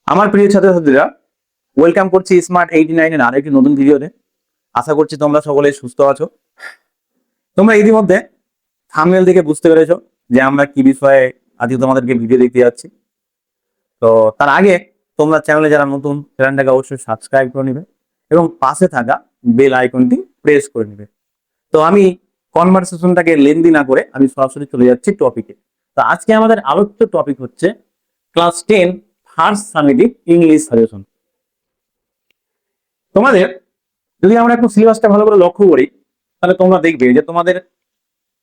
আমার প্রিয় ছাত্রছাত্রীরা, ওয়েলকাম করছি স্মার্ট 89 এর আরেকটি নতুন ভিডিওতে। আশা করছি তোমরা সকলে সুস্থ আছো। তোমরা ইতিমধ্যে থাম্বনেল দেখে বুঝতে পেরেছো যে আমরা কি বিষয়ে আজকে তোমাদেরকে ভিডিও দেখতে যাচ্ছি। তো তার আগে তোমরা চ্যানেলে যারা নতুন, চ্যানেলটাকে অবশ্যই সাবস্ক্রাইব করে নিবে এবং পাশে থাকা বেল আইকনটি প্রেস করে নিবে। তো আমি কনভারসেশনটাকে লেন্দি না করে আমি সরাসরি চলে যাচ্ছি টপিকে। তো আজকে আমাদের আলোচ্য টপিক হচ্ছে class 10 first summative English suggestion. তোমাদের যদি আমরা একটু সিলেবাসটা ভালো করে লক্ষ্য করি, তাহলে তোমরা দেখবে যে তোমাদের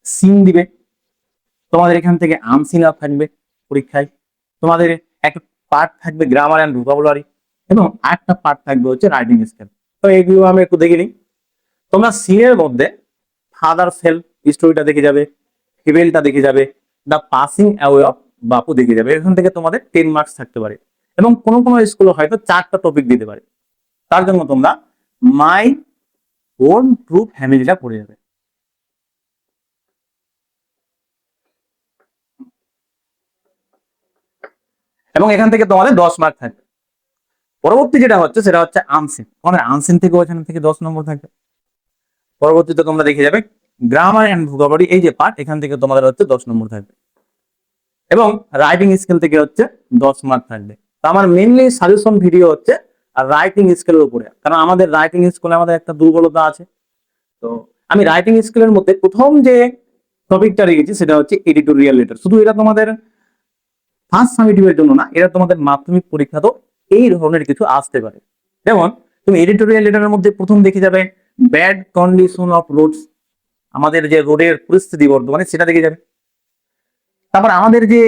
সিন দিবে, তোমাদের এখান থেকে আনসিন থাকবে পরীক্ষায়, তোমাদের একটা পার্ট থাকবে গ্রামার অ্যান্ড ভোকাবুলারি এবং আরেকটা পার্ট থাকবে হচ্ছে রাইটিং স্কেল। তো এইগুলো আমি একটু দেখে নিই। তোমরা সিনের মধ্যে ফাদার সেল স্টোরিটা দেখে যাবে, ফিমেলটা দেখে যাবে, দ্য পাসিং অ্যাওয়ে অফ বাপু দেখে যাবে। এখান থেকে তোমাদের 10 মার্কস থাকতে পারে এবং কোনো কোনো স্কুলে হয়তো 4টা টপিক দিতে পারে। তার জন্য তোমরা মাই ওন ট্রু ফ্যামিলিটা পড়ে যাবে। এবং এখান থেকে তোমাদের 10 মার্ক থাকবে। পরবর্তী যেটা হচ্ছে সেটা হচ্ছে আনসিন। তোমাদের আনসিন থেকে ওখান থেকে 10 নম্বর থাকবে। পরবর্তীতে তোমরা দেখে যাবে গ্রামার এন্ড ভোকাবুলারি, এই যে পার্ট, এখান থেকে তোমাদের হচ্ছে 10 নম্বর থাকবে এবং রাইটিং স্কিল থেকে হচ্ছে 10 মার্ক থাকবে। তো আমার মেইনলি সাজেশন ভিডিও হচ্ছে আর রাইটিং স্কিলের উপরে, কারণ আমাদের রাইটিং স্কিলে আমাদের একটা দুর্বলতা আছে। তো আমি রাইটিং স্কিলের মধ্যে প্রথম যে টপিকটা রেখেছি সেটা হচ্ছে এডিটোরিয়াল লেটার। শুধু এটা তোমাদের ফার্স্ট সামেটিভের জন্য না, এটা তোমাদের মাধ্যমিক পরীক্ষা তো এই ধরনের কিছু আসতে পারে। যেমন তুমি এডিটোরিয়াল লেটারের মধ্যে প্রথম দেখে যাবে ব্যাড কন্ডিশন অফ রোডস, আমাদের যে রোডের পরিস্থিতি বর্তমানে সেটা দেখে যাবে। তারপর আমাদের যে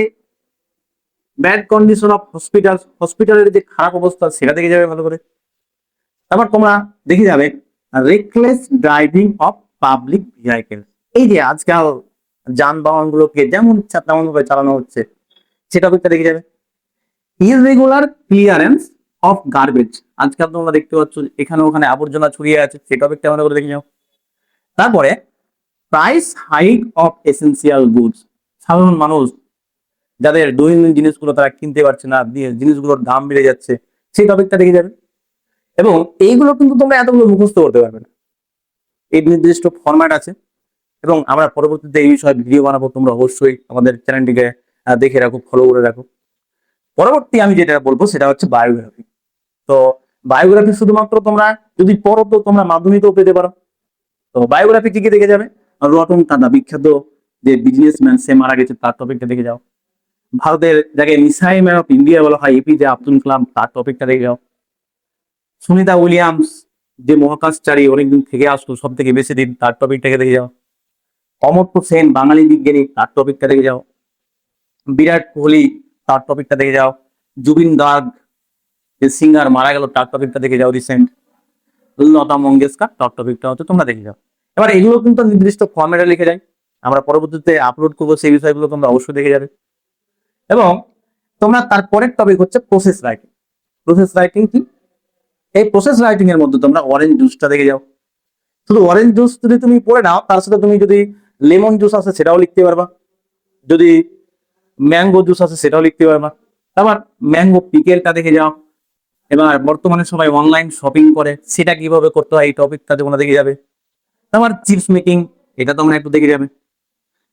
ব্যাড কন্ডিশন অফ হসপিটাল, হসপিটালের যে খারাপ অবস্থা সেটা দেখে যাবে ভালো করে। তারপর তোমরা দেখে যাবে reckless driving of public vehicle, এই যে আজকাল যানবাহন গুলোকে যেমন ইচ্ছা তেমন ভাবে চালানো হচ্ছে, সে টপিকটা দেখে যাবে। ইররেগুলার ক্লিয়ারেন্স অফ গার্বেজ, আজকাল তোমরা দেখতে পাচ্ছ এখানে ওখানে আবর্জনা ছড়িয়ে আছে, সেই টপিকটা ভালো করে দেখে যাও। তারপরে price hike of essential goods, সাধারণ মানুষ যাদের দৈনন্দিন জিনিসগুলো তারা কিনতে পারছে না, দিয়ে জিনিসগুলোর দাম বেড়ে যাচ্ছে, সেই টপিকটা দেখে যাবে। এবং এইগুলো কিন্তু তোমরা এতগুলো মুখস্থ করতে পারবে না, এই নির্দিষ্ট ফরম্যাট আছে এবং আমরা পরবর্তীতে এই বিষয়ে ভিডিও বানাবো। তোমরা অবশ্যই আমাদের চ্যানেলটিকে দেখে রাখো, ফলো করে রাখো। পরবর্তী আমি যেটা বলবো সেটা হচ্ছে বায়োগ্রাফি। তো বায়োগ্রাফি শুধুমাত্র তোমরা যদি পড়ো তো তোমরা মাধ্যমিকও পেতে পারো। তো বায়োগ্রাফি কি কি দেখে যাবে, রতন টাটা বিখ্যাত যে বিজনেসম্যান, সে মারা গেছে, তার টপিকটা দেখে যাও। ভারতের যাকে মিসাইল ম্যান অফ ইন্ডিয়া বলা হয়, এপিজে আব্দুল কালাম, তার টপিকটা দেখে যাও। সুনিতা উইলিয়ামস যে মহাকাশচারী, অনেকদিন থেকে আসলো সব থেকে বেশি দিন, তার টপিকটাকে দেখে যাও। অমর্ত্য সেন বাঙালি বিজ্ঞানী, তার টপিকটা দেখে যাও। বিরাট কোহলি, তার টপিকটা দেখে যাও। জুবিন গার্গ যে সিঙ্গার মারা গেল, তার টপিকটা দেখে যাও রিসেন্ট। লতা মঙ্গেশকর, তার টপিকটা হচ্ছে তোমরা দেখে যাও। এবার এগুলো কিন্তু নির্দিষ্ট ফর্মেটে লিখে যায়, আমরা পরবর্তীতে আপলোড করবো, সেই বিষয়গুলো তোমরা অবশ্যই দেখে যাবে। এবং তোমরা তারপরের টপিক হচ্ছে প্রসেস রাইটিং। প্রসেস রাইটিং কি, এই প্রসেস রাইটিং এর মধ্যে তোমরা অরেঞ্জ জুসটা দেখে যাও। শুধু অরেঞ্জ জুস যদি তুমি পড়ে নাও, তার সাথে তুমি যদি লেমন জুস আছে সেটাও লিখতে পারবা, যদি ম্যাঙ্গো জুস আছে সেটাও লিখতে পারবা। আবার ম্যাঙ্গো পিকেলটা দেখে যাও। এবার বর্তমানে সবাই অনলাইন শপিং করে, সেটা কিভাবে করতে হয় এই টপিকটা তোমরা দেখে যাবে। আবার চিপস মেকিং, এটা তোমরা একটু দেখে যাবে।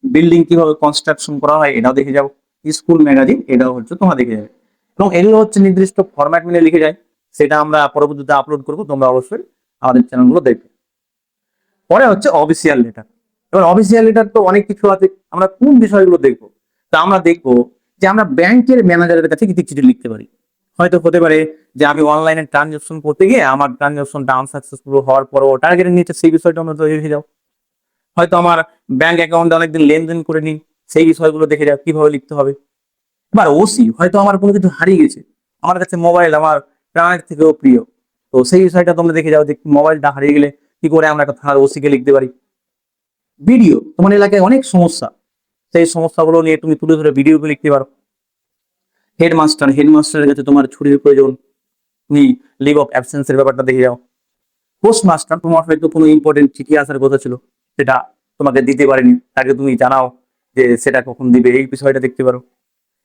বিল্ডিং কিভাবে কনস্ট্রাকশন করা হয় এটাও দেখে যাও। স্কুল ম্যাগাজিন, এটাও হচ্ছে তোমরা দেখে যাবে। এবং এগুলো হচ্ছে নির্দিষ্ট ফরম্যাট মিলে লিখে যায়, সেটা আমরা পরবর্তীতে আপলোড করবো, তোমরা অবশ্যই আমাদের চ্যানেলগুলো দেখবে। পরে হচ্ছে অফিসিয়াল লেটার। এবার অফিসিয়াল লেটার তো অনেক কিছু আছে, আমরা কোন বিষয়গুলো দেখবো? তা আমরা দেখবো যে আমরা ব্যাংকের ম্যানেজারের কাছে কিছু চিঠি লিখতে পারি। হয়তো হতে পারে যে আমি অনলাইনে ট্রানজাকশন করতে গিয়ে আমার ট্রানজাকশনটা আনসাকসেসফুল হওয়ার পরও টার্গেটের নিচে, সেই বিষয়টা আমরা দেখে যাও। হয়তো আমার ব্যাংক অ্যাকাউন্টে অনেকদিন লেনদেন করে নিই, সেই বিষয়গুলো দেখে যাও কিভাবে লিখতে হবে। এবার ওসি, হয়তো আমার কোনো কিছু হারিয়ে গেছে, আমার কাছে মোবাইল আমার প্রাণের থেকেও প্রিয়, তো সেই বিষয়টা তোমরা দেখে যাও যে মোবাইলটা হারিয়ে গেলে কি করে আমরা একটা থানার ওসিকে লিখতে পারি। ভিডিও, তোমার এলাকায় অনেক সমস্যা, সেই সমস্যাগুলো নিয়ে তুমি তুলে ধরে ভিডিওকে লিখতে পারো। হেডমাস্টার, হেডমাস্টারের কাছে তোমার ছুটির প্রয়োজন, তুমি লিভ অফ অ্যাবসেন্সের ব্যাপারটা দেখে যাও। পোস্টমাস্টার, তোমার হয়তো কোনো ইম্পর্টেন্ট চিঠি আসার কথা ছিল, সেটা তোমাকে দিতে পারেনি, তাকে তুমি জানাও যে সেটা কখন দিবে, এই বিষয়টা দেখতে পারো।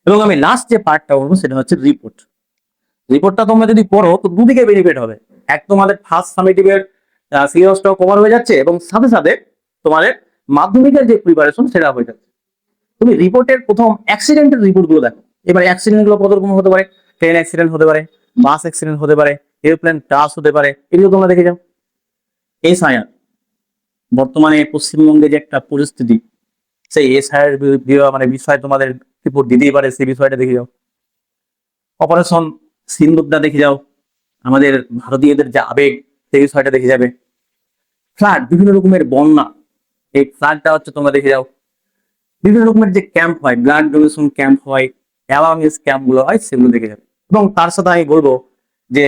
এবং আমি লাস্ট যে পার্টটা বলবো সেটা হচ্ছে রিপোর্ট। রিপোর্টটা তোমরা যদি পড়ো তো দুদিকে বেনিফিট হবে। এক, তোমাদের ফার্স্ট সামেটিভের সিলেবাসটাও কভার হয়ে যাচ্ছে এবং সাথে সাথে তোমাদের মাধ্যমিকের যে প্রিপারেশন সেটা হয়ে যাচ্ছে। তুমি রিপোর্টের প্রথম অ্যাক্সিডেন্টের রিপোর্ট গুলো দেখো। এবার অ্যাক্সিডেন্ট গুলো কত রকম হতে পারে? ট্রেন অ্যাক্সিডেন্ট হতে পারে, বাস অ্যাক্সিডেন্ট হতে পারে, এরোপ্লেন ক্রাশ হতে পারে, এগুলো তোমরা দেখে যাও। এসআইআর, বর্তমানে পশ্চিমবঙ্গে যে একটা পরিস্থিতি, সেই এসআইআর মানে বিষয় তোমাদের রিপোর্ট দিতেই পারে, সেই বিষয়টা দেখে যাও। অপারেশন সিন্দুরটা দেখে যাও, আমাদের ভারতীয়দের যে আবেগ সেই বিষয়টা দেখে যাবে। ফ্লাড, বিভিন্ন রকমের বন্যা, এই ফ্লাডটা হচ্ছে তোমরা দেখে যাও। বিভিন্ন রকমের যে ক্যাম্প হয়, ব্লাড ডোনেশন ক্যাম্প হয়, অ্যাওয়ারনেস ক্যাম্প গুলো হয়, সেগুলো দেখে যাবে। এবং তার সাথে আমি বলবো যে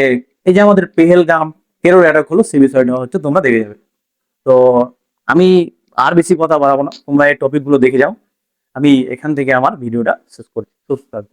এই যে আমাদের পেহেলগাম টেরর অ্যাটাক হলো, সেই বিষয়টা হচ্ছে তোমরা দেখে যাবে। তো আমি আর বেশি কথা বাড়াবো না, তোমরা এই টপিক গুলো দেখে যাও। আমি এখান থেকে আমার ভিডিওটা শেষ করছি। সুস্থ থাকবে।